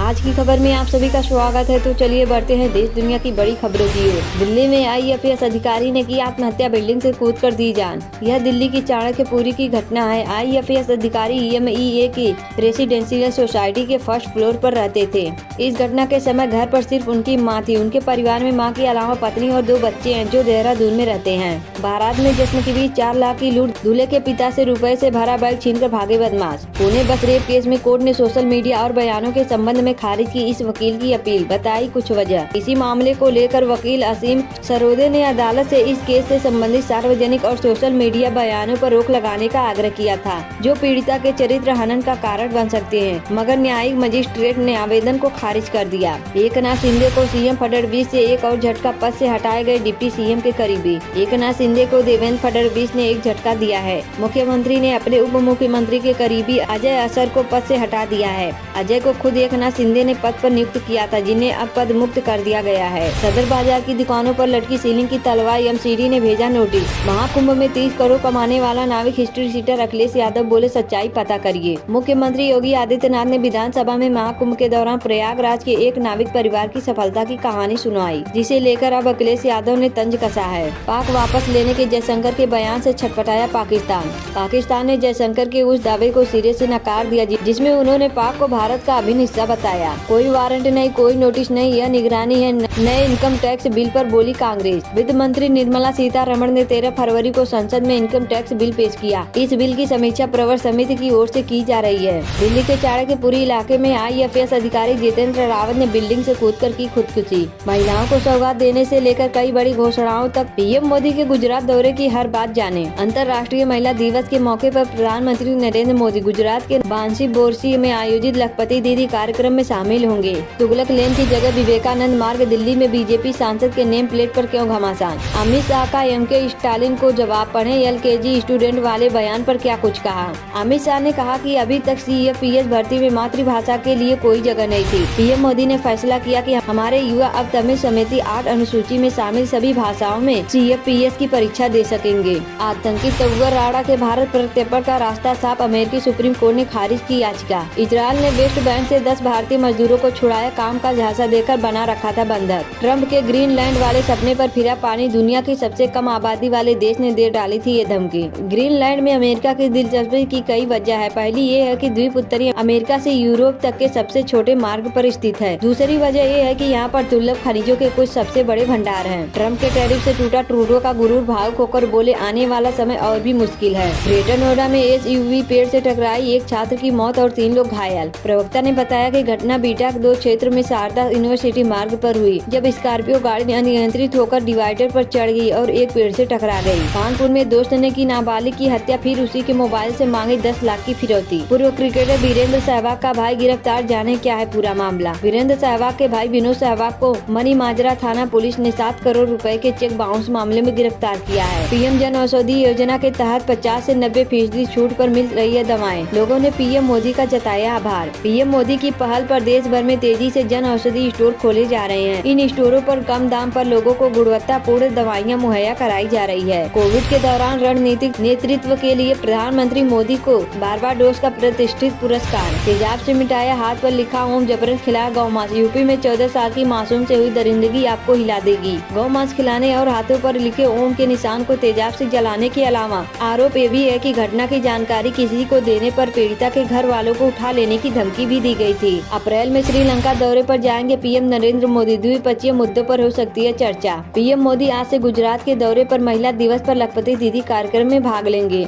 आज की खबर में आप सभी का स्वागत है। तो चलिए बढ़ते हैं देश दुनिया की बड़ी खबरों की ओर। दिल्ली में आईएफएस अधिकारी ने की आत्महत्या, बिल्डिंग से कूदकर दी जान। यह दिल्ली की चाणक्यपुरी की घटना है। आईएफएस अधिकारी ईएमईए की रेसिडेंशियल सोसाइटी के फर्स्ट फ्लोर पर रहते थे। इस घटना के समय घर पर सिर्फ उनकी मां थी। उनके परिवार में मां के अलावा पत्नी और 2 बच्चे हैं जो देहरादून में रहते हैं। बारात में जश्न के बीच 4 लाख की लूट, दूल्हे के पिता से रुपए से भरा बैग छीनकर भागे बदमाश। पुणे बस रेप केस में कोर्ट ने सोशल मीडिया और बयानों के संबंध में खारिज की इस वकील की अपील, बताई कुछ वजह। इसी मामले को लेकर वकील असीम सरोदे ने अदालत से इस केस से संबंधित सार्वजनिक और सोशल मीडिया बयानों पर रोक लगाने का आग्रह किया था, जो पीड़िता के चरित्र हनन का कारण बन सकते हैं, मगर न्यायिक मजिस्ट्रेट ने आवेदन को खारिज कर दिया। एकनाथ शिंदे को सीएम फडणवीस से एक और झटका, पद से हटाए गए डिप्टी सीएम के करीबी। एकनाथ शिंदे को देवेंद्र फडणवीस ने एक झटका दिया है। मुख्यमंत्री ने अपने उप मुख्यमंत्री के करीबी अजय असर को पद से हटा दिया है। अजय को खुद एकनाथ शिंदे ने पद पर नियुक्त किया था, जिन्हें अब पद मुक्त कर दिया गया है। सदर बाजार की दुकानों पर लटकी सीलिंग की तलवार, एमसीडी ने भेजा नोटिस। महाकुंभ में 30 करोड़ कमाने वाला नाविक हिस्ट्री सीटर अखिलेश यादव बोले सच्चाई पता करिए। मुख्यमंत्री योगी आदित्यनाथ ने विधानसभा में महाकुंभ के दौरान प्रयागराज के एक नाविक परिवार की सफलता की कहानी सुनाई, जिसे लेकर अब अखिलेश यादव ने तंज कसा है। पाक वापस लेने के जयशंकर के बयान से छटपटाया पाकिस्तान ने जयशंकर के उस दावे को सिरे से नकार दिया जिसमें उन्होंने पाक को भारत का अभिन्न हिस्सा बताया। कोई वारंट नहीं, कोई नोटिस नहीं, यह निगरानी है। नए इनकम टैक्स बिल पर बोली कांग्रेस। वित्त मंत्री निर्मला सीतारमण ने 13 फरवरी को संसद में इनकम टैक्स बिल पेश किया। इस बिल की समीक्षा प्रवर समिति की ओर से की जा रही है। दिल्ली के चाणक्यपुरी इलाके में आईएफएस अधिकारी जितेंद्र रावत ने बिल्डिंग से कूदकर की खुदकुशी। महिलाओं को सौगात देने से लेकर कई बड़ी घोषणाओं तक। पीएम मोदी के गुजरात दौरे की हर बात जाने। अंतर्राष्ट्रीय महिला दिवस के मौके पर प्रधानमंत्री नरेंद्र मोदी गुजरात के बांसी बोरसी में आयोजित लखपति दीदी कार्यक्रम में शामिल होंगे। तुगलक लेन की जगह विवेकानंद मार्ग। दिल्ली में बीजेपी सांसद के नेम प्लेट पर क्यों घमासान। अमित शाह का एमके स्टालिन को जवाब, पढ़े एलकेजी स्टूडेंट वाले बयान पर क्या कुछ कहा। अमित शाह ने कहा कि अभी तक सीएपीएस भर्ती में मातृभाषा के लिए कोई जगह नहीं थी। पीएम मोदी ने फैसला किया कि हमारे युवा अब तमिल समिति 8 अनुसूची में शामिल सभी भाषाओं में सीएपीएस की परीक्षा दे सकेंगे। आतंकी तौवर राणा के भारत प्रत्यर्पण का रास्ता साफ। अमेरिकी सुप्रीम कोर्ट ने खारिज की याचिका। इजरायल ने वेस्ट बैंक से 10 भारतीय मजदूरों को छुड़ाया, काम का झांसा देकर बना रखा था बंधक। ट्रंप के ग्रीनलैंड वाले सपने पर फिरा पानी। दुनिया के सबसे कम आबादी वाले देश ने दे डाली थी ये धमकी। ग्रीनलैंड में अमेरिका की दिलचस्पी की कई वजह है। पहली ये है कि द्वीप उत्तरी अमेरिका से यूरोप तक के सबसे छोटे मार्ग पर स्थित है। दूसरी वजह ये है कि यहाँ पर दुर्लभ खनिजों के कुछ सबसे बड़े भंडार हैं। ट्रंप के टैरिफ से टूटा ट्रूडो का गुरूर, भावुक होकर बोले आने वाला समय और भी मुश्किल है। ग्रेटर नोएडा में एसयूवी पेड़ से टकराई, एक छात्र की मौत और 3 लोग घायल। प्रवक्ता ने बताया कि घटना बीटा 2 क्षेत्र में शारदा यूनिवर्सिटी मार्ग पर हुई, जब स्कॉर्पियो गाड़ी अनियंत्रित होकर डिवाइडर पर चढ़ गई और एक पेड़ से टकरा गई। कानपुर में दोस्त ने की नाबालिग की हत्या, फिर उसी के मोबाइल से मांगी 10 लाख की फिरौती। पूर्व क्रिकेटर वीरेंद्र सहवाग का भाई गिरफ्तार, जाने क्या है पूरा मामला। वीरेंद्र सहवाग के भाई विनोद सहवाग को मनी माजरा थाना पुलिस ने 7 करोड़ रुपए के चेक बाउंस मामले में गिरफ्तार किया है। पीएम जन औषधि योजना के तहत 50 से 90% छूट पर मिल रही है दवाएं। लोगों ने पीएम मोदी का जताया आभार। पीएम मोदी की पहल पर देश भर में तेजी से जन औषधि स्टोर खोले जा रहे हैं। इन स्टोरों पर कम दाम पर लोगों को गुणवत्तापूर्ण दवाइयां मुहैया कराई जा रही है। कोविड के दौरान रणनीतिक नेतृत्व के लिए प्रधानमंत्री मोदी को बारबाडोस का प्रतिष्ठित पुरस्कार। तेजाब से मिटाया हाथ पर लिखा ओम, जबरन खिलाया गौ मांस। यूपी में 14 साल की मासूम से हुई दरिंदगी आपको हिला देगी। गौ मांस खिलाने और हाथों पर लिखे ओम के निशान को तेजाब से जलाने के अलावा आरोप ये भी है कि घटना की जानकारी किसी को देने पर पीड़िता के घर वालों को उठा लेने की धमकी भी दी गई थी। अप्रैल में श्रीलंका दौरे पर जाएंगे पीएम नरेंद्र मोदी। द्विपक्षीय मुद्दों पर हो सकती है चर्चा। पीएम मोदी आज से गुजरात के दौरे पर महिला दिवस पर लखपति दीदी कार्यक्रम में भाग लेंगे।